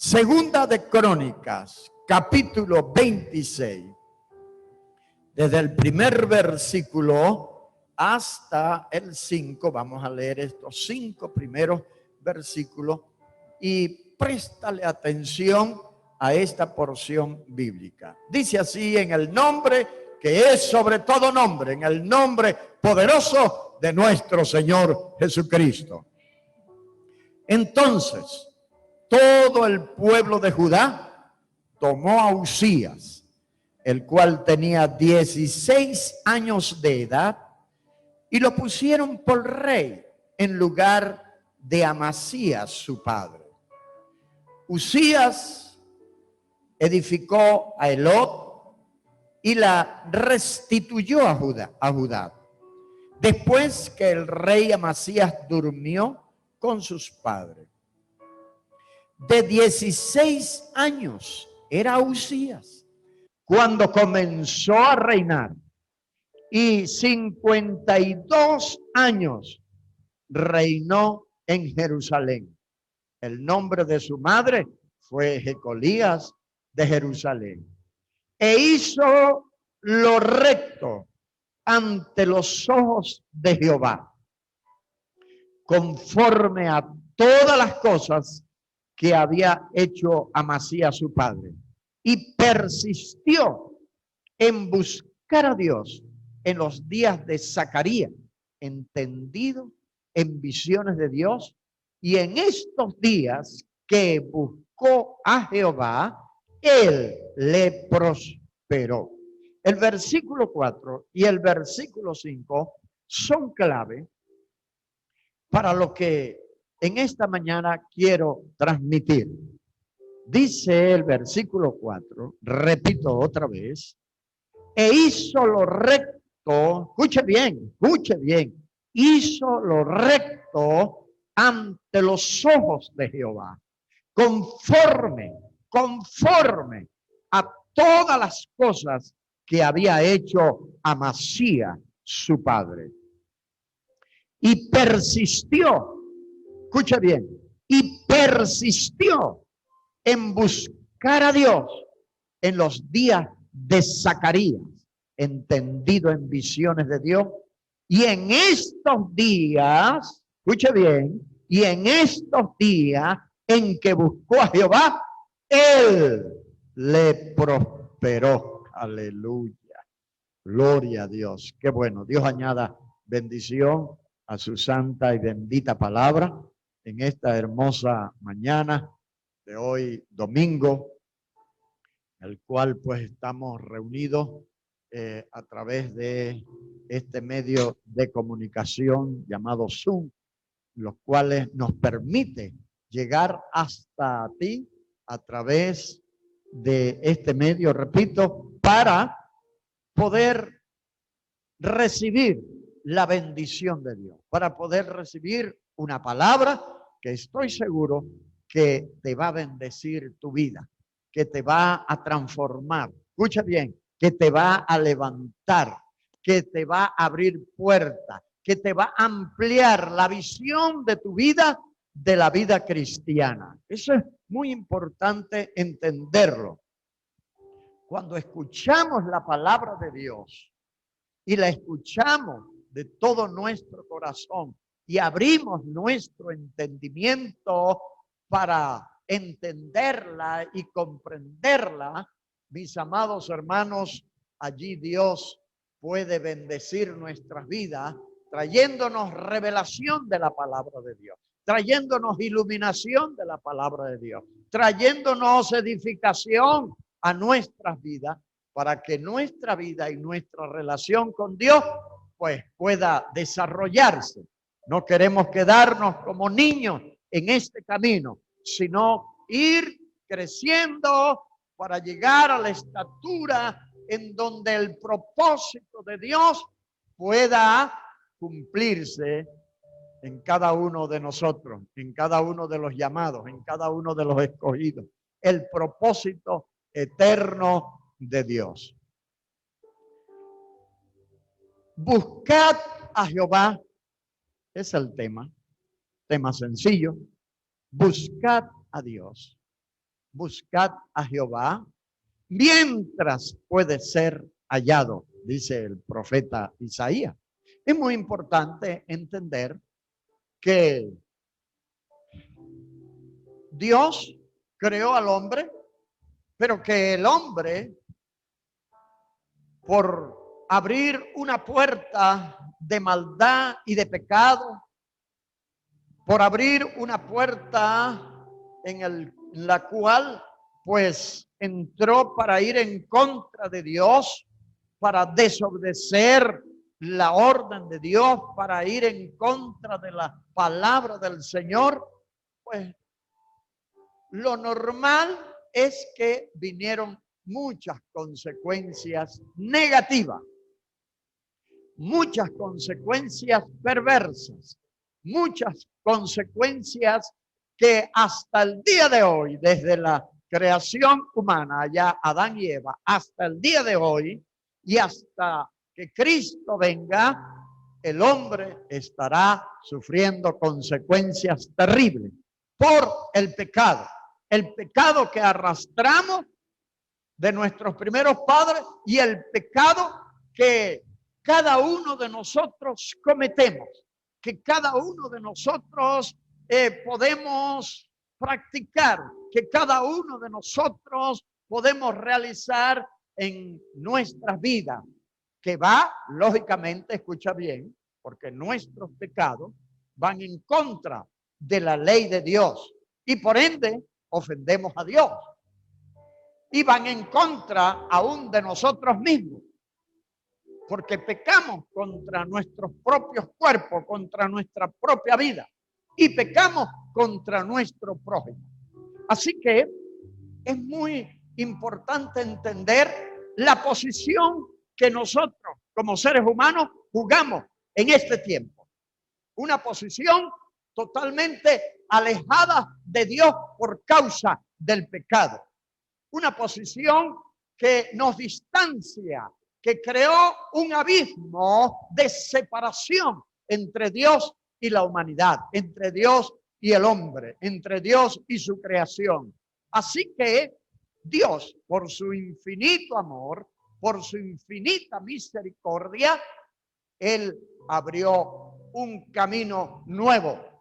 Segunda de Crónicas, capítulo 26. Desde el primer versículo hasta el 5, vamos a leer estos 5 primeros versículos y préstale atención a esta porción bíblica. Dice así: en el nombre que es sobre todo nombre, en el nombre poderoso de nuestro Señor Jesucristo. Entonces, todo el pueblo de Judá tomó a Uzías, el cual tenía 16 años de edad, y lo pusieron por rey en lugar de Amasías, su padre. Uzías edificó a Elot y la restituyó a Judá, después que el rey Amasías durmió con sus padres. De 16 años era Uzías cuando comenzó a reinar, y 52 años reinó en Jerusalén. El nombre de su madre fue Jecolías de Jerusalén. E hizo lo recto ante los ojos de Jehová, conforme a todas las cosas que había hecho Amasías su padre, y persistió en buscar a Dios en los días de Zacarías, entendido en visiones de Dios, y en estos días que buscó a Jehová, él le prosperó. El versículo 4 y el versículo 5 son clave para lo que en esta mañana quiero transmitir. Dice el versículo 4, repito otra vez: e hizo lo recto, escuche bien, hizo lo recto ante los ojos de Jehová, conforme a todas las cosas que había hecho Amasías su padre. Y persistió, escucha bien, y persistió en buscar a Dios en los días de Zacarías, entendido en visiones de Dios. Y en estos días, escuche bien, y en estos días en que buscó a Jehová, él le prosperó. Aleluya. Gloria a Dios. Qué bueno. Dios añada bendición a su santa y bendita palabra en esta hermosa mañana de hoy domingo, el cual pues estamos reunidos a través de este medio de comunicación llamado Zoom, los cuales nos permite llegar hasta ti a través de este medio, repito, para poder recibir la bendición de Dios, para poder recibir una palabra que estoy seguro que te va a bendecir tu vida, que te va a transformar, escucha bien, que te va a levantar, que te va a abrir puertas, que te va a ampliar la visión de tu vida, de la vida cristiana. Eso es muy importante entenderlo. Cuando escuchamos la palabra de Dios y la escuchamos de todo nuestro corazón y abrimos nuestro entendimiento para entenderla y comprenderla, mis amados hermanos, allí Dios puede bendecir nuestras vidas, trayéndonos revelación de la palabra de Dios, trayéndonos iluminación de la palabra de Dios, trayéndonos edificación a nuestras vidas, para que nuestra vida y nuestra relación con Dios pues pueda desarrollarse. No queremos quedarnos como niños en este camino, sino ir creciendo para llegar a la estatura en donde el propósito de Dios pueda cumplirse en cada uno de nosotros, en cada uno de los llamados, en cada uno de los escogidos. El propósito eterno de Dios. Buscad a Jehová, es el tema sencillo. Buscad a Dios buscad a Jehová mientras puede ser hallado, dice el profeta Isaías. Es muy importante entender que Dios creó al hombre, pero que el hombre, por abrir una puerta de maldad y de pecado, por abrir una puerta en la cual pues entró para ir en contra de Dios, para desobedecer la orden de Dios, para ir en contra de la palabra del Señor, pues lo normal es que vinieron muchas consecuencias negativas, muchas consecuencias perversas, muchas consecuencias que hasta el día de hoy, desde la creación humana, ya Adán y Eva, hasta el día de hoy y hasta que Cristo venga, el hombre estará sufriendo consecuencias terribles por el pecado que arrastramos de nuestros primeros padres y el pecado que cada uno de nosotros cometemos, que cada uno de nosotros podemos practicar, que cada uno de nosotros podemos realizar en nuestras vidas, que va, lógicamente, escucha bien, porque nuestros pecados van en contra de la ley de Dios y por ende ofendemos a Dios y van en contra aún de nosotros mismos, porque pecamos contra nuestros propios cuerpos, contra nuestra propia vida y pecamos contra nuestro prójimo. Así que es muy importante entender la posición que nosotros como seres humanos jugamos en este tiempo. Una posición totalmente alejada de Dios por causa del pecado. Una posición que nos distancia, que creó un abismo de separación entre Dios y la humanidad, entre Dios y el hombre, entre Dios y su creación. Así que Dios, por su infinito amor, por su infinita misericordia, Él abrió un camino nuevo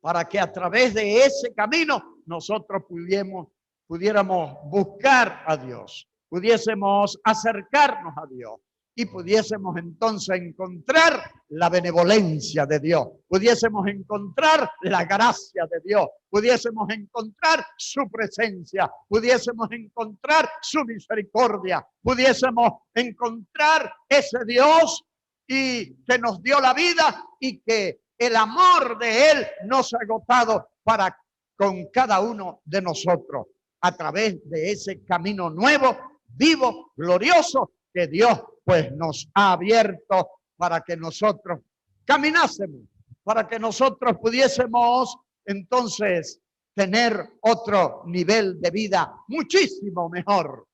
para que a través de ese camino nosotros pudiéramos buscar a Dios, pudiésemos acercarnos a Dios y pudiésemos entonces encontrar la benevolencia de Dios, pudiésemos encontrar la gracia de Dios, pudiésemos encontrar su presencia, pudiésemos encontrar su misericordia, pudiésemos encontrar ese Dios y que nos dio la vida y que el amor de Él no se ha agotado para con cada uno de nosotros a través de ese camino nuevo, vivo, glorioso que Dios pues nos ha abierto para que nosotros caminásemos, para que nosotros pudiésemos entonces tener otro nivel de vida muchísimo mejor.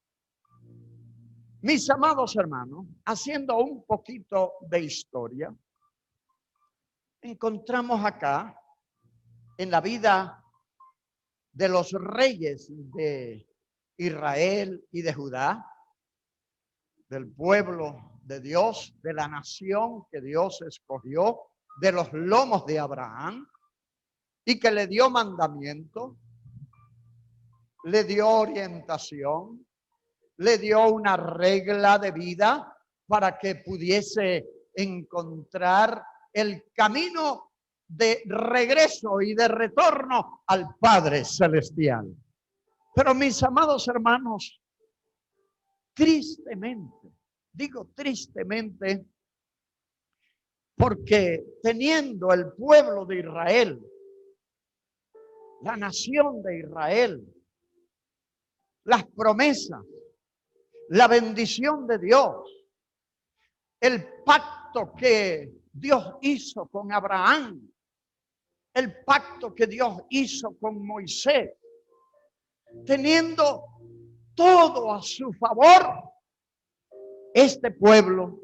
Mis amados hermanos, haciendo un poquito de historia, encontramos acá en la vida de los reyes de Israel y de Judá, del pueblo de Dios, de la nación que Dios escogió, de los lomos de Abraham, y que le dio mandamiento, le dio orientación, le dio una regla de vida para que pudiese encontrar el camino de regreso y de retorno al Padre Celestial. Pero mis amados hermanos, tristemente, digo tristemente, porque teniendo el pueblo de Israel, la nación de Israel, las promesas, la bendición de Dios, el pacto que Dios hizo con Abraham, el pacto que Dios hizo con Moisés, teniendo todo a su favor, este pueblo,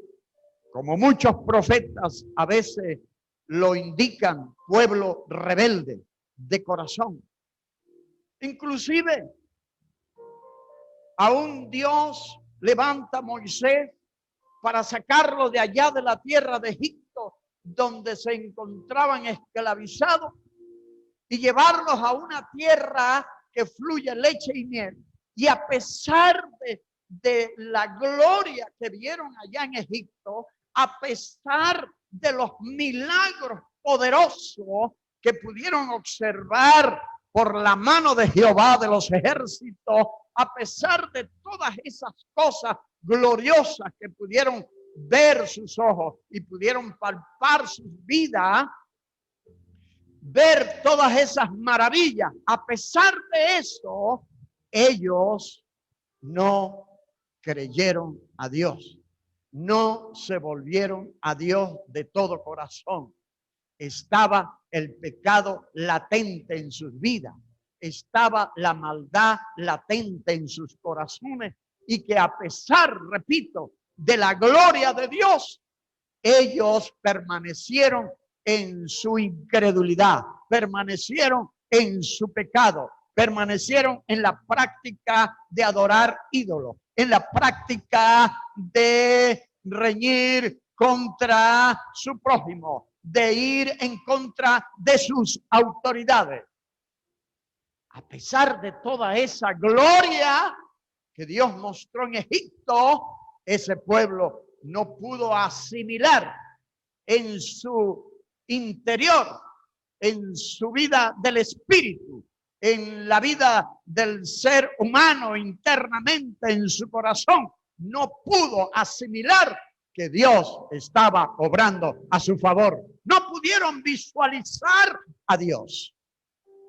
como muchos profetas a veces lo indican, pueblo rebelde de corazón. Inclusive, aún Dios levanta a Moisés para sacarlo de allá de la tierra de Egipto, donde se encontraban esclavizados, y llevarlos a una tierra que fluye leche y miel. Y a pesar de la gloria que vieron allá en Egipto, a pesar de los milagros poderosos que pudieron observar por la mano de Jehová de los ejércitos, a pesar de todas esas cosas gloriosas que pudieron ver sus ojos y pudieron palpar sus vidas, ver todas esas maravillas, a pesar de eso, ellos no creyeron a Dios, no se volvieron a Dios de todo corazón. Estaba el pecado latente en sus vidas, estaba la maldad latente en sus corazones, y que a pesar, repito, de la gloria de Dios, ellos permanecieron en su incredulidad, permanecieron en su pecado, permanecieron en la práctica de adorar ídolos, en la práctica de reñir contra su prójimo, de ir en contra de sus autoridades. A pesar de toda esa gloria que Dios mostró en Egipto, ese pueblo no pudo asimilar en su interior, en su vida del espíritu, en la vida del ser humano internamente, en su corazón, no pudo asimilar que Dios estaba obrando a su favor. No pudieron visualizar a Dios,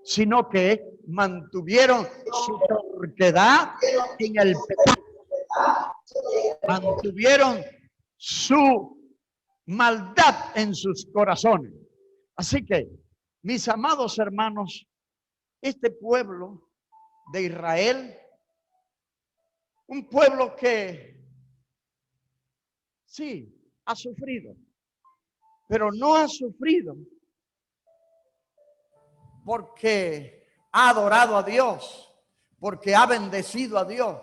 sino que mantuvieron su terquedad en el pecado, mantuvieron su maldad en sus corazones. Así que, mis amados hermanos, este pueblo de Israel, un pueblo que sí ha sufrido, pero no ha sufrido porque ha adorado a Dios, porque ha bendecido a Dios.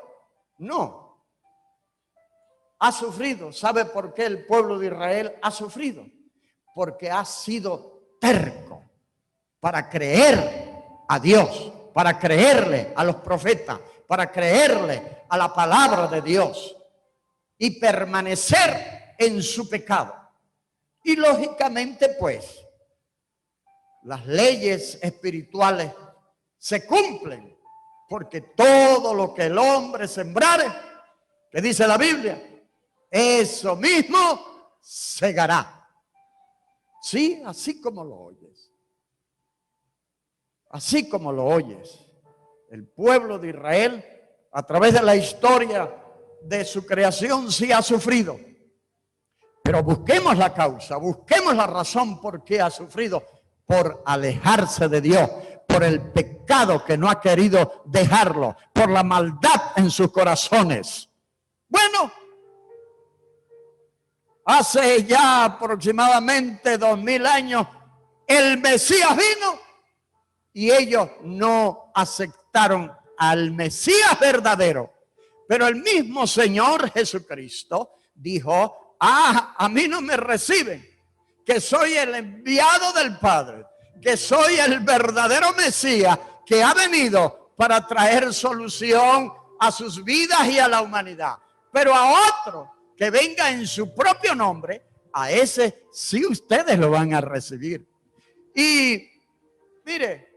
No. Ha sufrido. ¿Sabe por qué el pueblo de Israel ha sufrido? Porque ha sido terco para creer a Dios, para creerle a los profetas, para creerle a la palabra de Dios y permanecer en su pecado. Y lógicamente, pues, las leyes espirituales se cumplen, porque todo lo que el hombre sembrare, que dice la Biblia, eso mismo segará. Sí, así como lo oyes. Así como lo oyes. El pueblo de Israel, a través de la historia de su creación, sí ha sufrido. Pero busquemos la causa, busquemos la razón por qué ha sufrido. Por alejarse de Dios, por el pecado que no ha querido dejarlo, por la maldad en sus corazones. Bueno, hace ya aproximadamente 2000 años, el Mesías vino y ellos no aceptaron al Mesías verdadero. Pero el mismo Señor Jesucristo dijo: a mí no me reciben, que soy el enviado del Padre, que soy el verdadero Mesías, que ha venido para traer solución a sus vidas y a la humanidad. Pero a otro que venga en su propio nombre, a ese sí ustedes lo van a recibir. Y mire,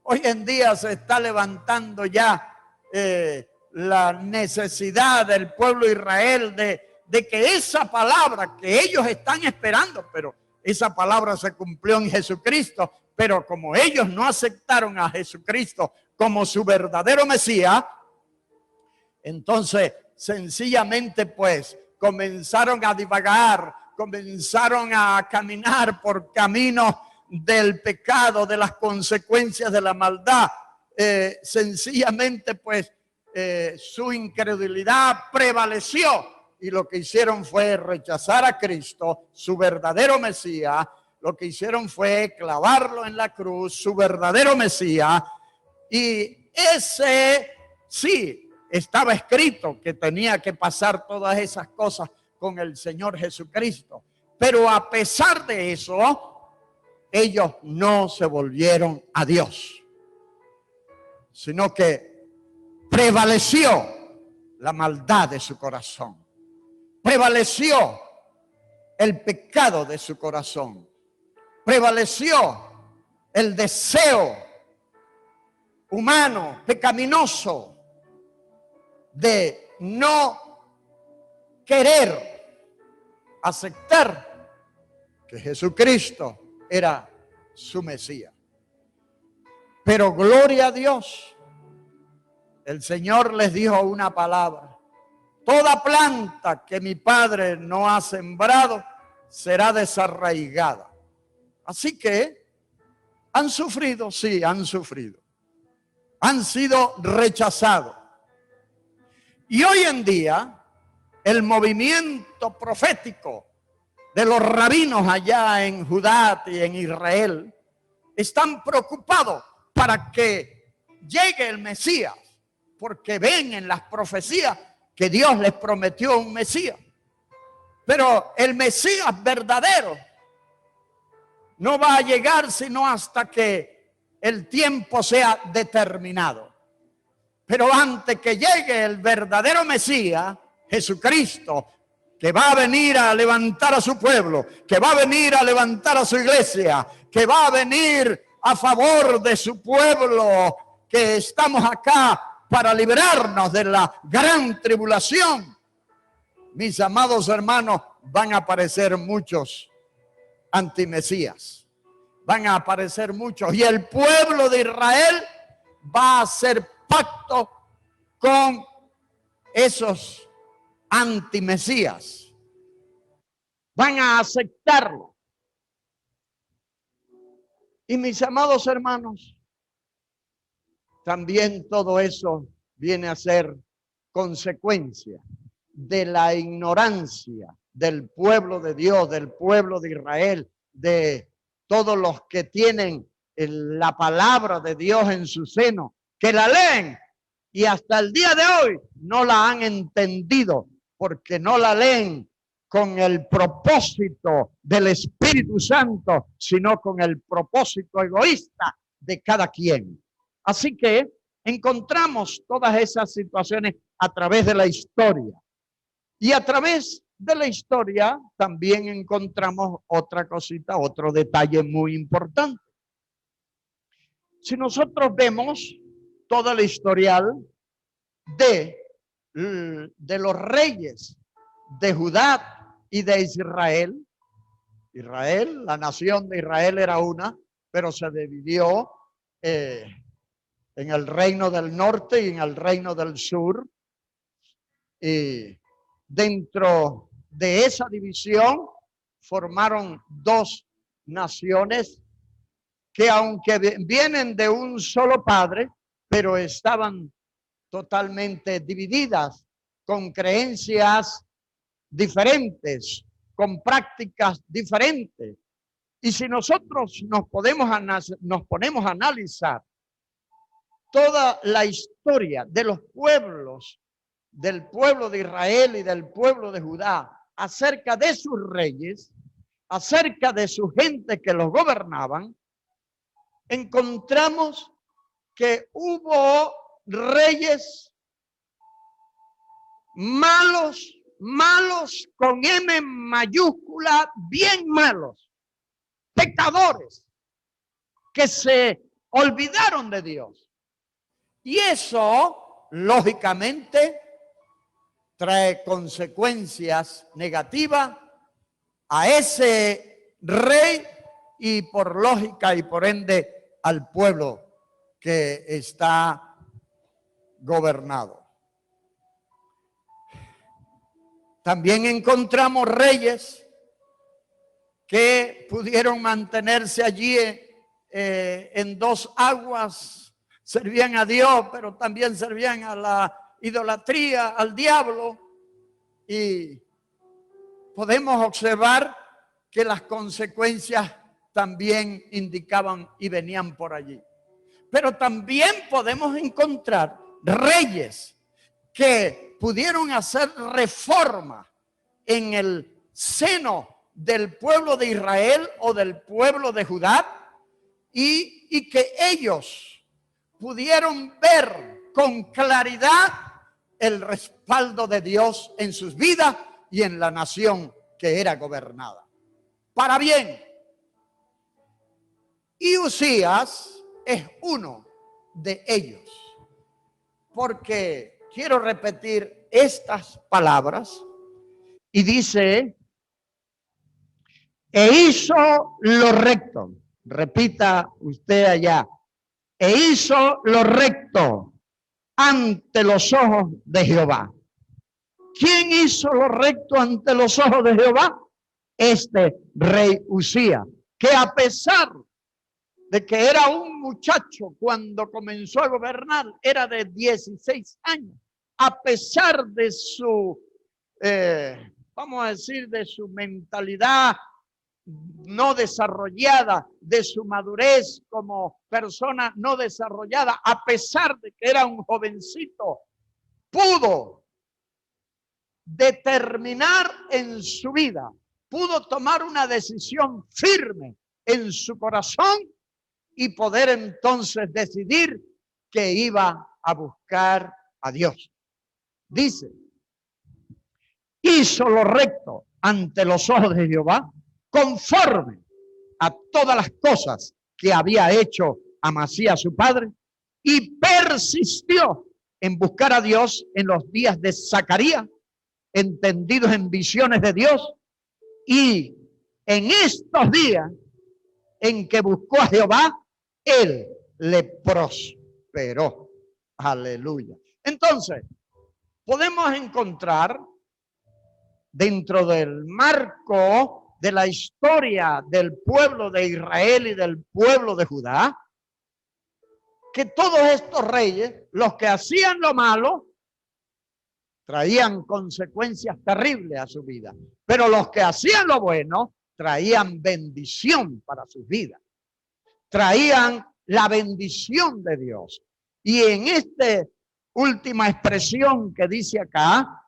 hoy en día se está levantando ya la necesidad del pueblo de Israel de que esa palabra que ellos están esperando, pero esa palabra se cumplió en Jesucristo, pero como ellos no aceptaron a Jesucristo como su verdadero Mesías, entonces sencillamente pues comenzaron a divagar, comenzaron a caminar por caminos del pecado, de las consecuencias de la maldad. Sencillamente pues su incredulidad prevaleció. Y lo que hicieron fue rechazar a Cristo, su verdadero Mesías. Lo que hicieron fue clavarlo en la cruz, su verdadero Mesías. Y ese sí, estaba escrito que tenía que pasar todas esas cosas con el Señor Jesucristo. Pero a pesar de eso, ellos no se volvieron a Dios, sino que prevaleció la maldad de su corazón. Prevaleció el pecado de su corazón. Prevaleció el deseo humano, pecaminoso, de no querer aceptar que Jesucristo era su Mesías. Pero gloria a Dios, el Señor les dijo una palabra: toda planta que mi Padre no ha sembrado será desarraigada. Así que han sufrido, sí, han sufrido. Han sido rechazados. Y hoy en día, el movimiento profético de los rabinos allá en Judá y en Israel están preocupados para que llegue el Mesías, porque ven en las profecías que Dios les prometió un Mesías. Pero el Mesías verdadero no va a llegar sino hasta que el tiempo sea determinado. Pero antes que llegue el verdadero Mesías, Jesucristo, que va a venir a levantar a su pueblo, que va a venir a levantar a su iglesia, que va a venir a favor de su pueblo, que estamos acá para librarnos de la gran tribulación. Mis amados hermanos, van a aparecer muchos antimesías. Van a aparecer muchos. Y el pueblo de Israel va a hacer pacto con esos antimesías. Van a aceptarlo. Y mis amados hermanos, también todo eso viene a ser consecuencia de la ignorancia del pueblo de Dios, del pueblo de Israel, de todos los que tienen la palabra de Dios en su seno, que la leen y hasta el día de hoy no la han entendido, porque no la leen con el propósito del Espíritu Santo, sino con el propósito egoísta de cada quien. Así que encontramos todas esas situaciones a través de la historia. Y a través de la historia también encontramos otra cosita, otro detalle muy importante. Si nosotros vemos toda la historial de los reyes de Judá y de Israel, la nación de Israel era una, pero se dividió en el reino del norte y en el reino del sur. Y dentro de esa división formaron dos naciones que, aunque vienen de un solo padre, pero estaban totalmente divididas, con creencias diferentes, con prácticas diferentes. Y si nosotros nos ponemos a analizar toda la historia de los pueblos, del pueblo de Israel y del pueblo de Judá, acerca de sus reyes, acerca de su gente que los gobernaban, encontramos que hubo reyes malos, malos con M mayúscula, bien malos, pecadores, que se olvidaron de Dios. Y eso, lógicamente, trae consecuencias negativas a ese rey y por lógica y por ende al pueblo que está gobernado. También encontramos reyes que pudieron mantenerse allí en dos aguas, servían a Dios, pero también servían a la idolatría, al diablo, y podemos observar que las consecuencias también indicaban y venían por allí. Pero también podemos encontrar reyes que pudieron hacer reforma en el seno del pueblo de Israel o del pueblo de Judá, y que ellos pudieron ver con claridad el respaldo de Dios en sus vidas y en la nación que era gobernada para bien. Y Uzías es uno de ellos, porque quiero repetir estas palabras, y dice: e hizo lo recto. Repita usted allá: e hizo lo recto ante los ojos de Jehová. ¿Quién hizo lo recto ante los ojos de Jehová? Este rey Uzías, que a pesar de que era un muchacho cuando comenzó a gobernar, era de 16 años, a pesar de su, vamos a decir, de su mentalidad no desarrollada, de su madurez como persona no desarrollada, a pesar de que era un jovencito, pudo determinar en su vida, pudo tomar una decisión firme en su corazón y poder entonces decidir que iba a buscar a Dios. Dice: hizo lo recto ante los ojos de Jehová, conforme a todas las cosas que había hecho Amasías su padre, y persistió en buscar a Dios en los días de Zacarías, entendidos en visiones de Dios, y en estos días en que buscó a Jehová, él le prosperó. Aleluya. Entonces, podemos encontrar dentro del marco de la historia del pueblo de Israel y del pueblo de Judá, que todos estos reyes, los que hacían lo malo, traían consecuencias terribles a su vida, pero los que hacían lo bueno traían bendición para sus vidas, traían la bendición de Dios. Y en esta última expresión que dice acá,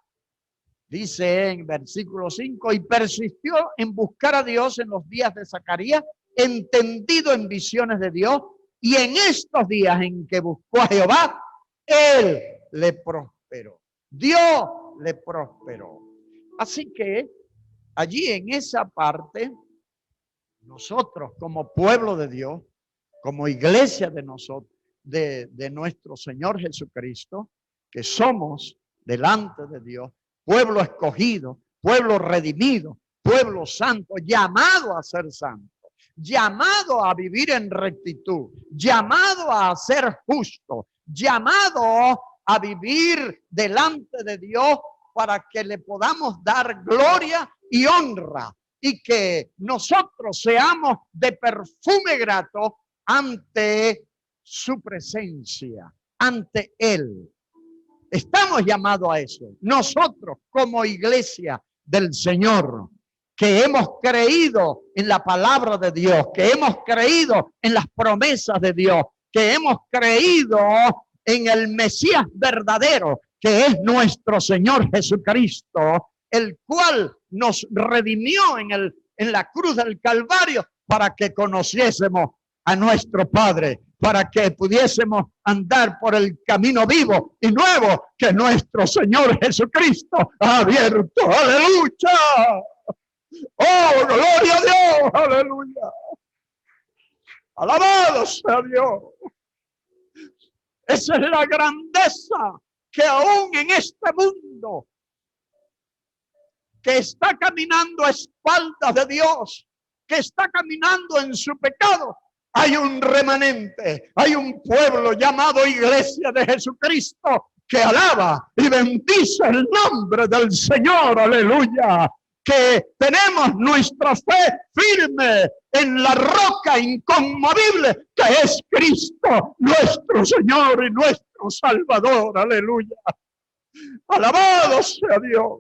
dice en versículo 5: y persistió en buscar a Dios en los días de Zacarías, entendido en visiones de Dios, y en estos días en que buscó a Jehová, él le prosperó. Dios le prosperó. Así que allí en esa parte, nosotros como pueblo de Dios, como iglesia de nosotros, de nuestro Señor Jesucristo, que somos delante de Dios, pueblo escogido, pueblo redimido, pueblo santo, llamado a ser santo, llamado a vivir en rectitud, llamado a ser justo, llamado a vivir delante de Dios para que le podamos dar gloria y honra, y que nosotros seamos de perfume grato ante su presencia, ante Él. Estamos llamados a eso. Nosotros como iglesia del Señor, que hemos creído en la palabra de Dios, que hemos creído en las promesas de Dios, que hemos creído en el Mesías verdadero, que es nuestro Señor Jesucristo, el cual nos redimió en la cruz del Calvario para que conociésemos a nuestro Padre, para que pudiésemos andar por el camino vivo y nuevo que nuestro Señor Jesucristo ha abierto. ¡Aleluya! ¡Oh, gloria a Dios! ¡Aleluya! ¡Alabado sea Dios! Esa es la grandeza que aún en este mundo que está caminando a espaldas de Dios, que está caminando en su pecado, hay un remanente, hay un pueblo llamado Iglesia de Jesucristo que alaba y bendice el nombre del Señor. Aleluya. Que tenemos nuestra fe firme en la roca inconmovible que es Cristo, nuestro Señor y nuestro Salvador. Aleluya. Alabado sea Dios.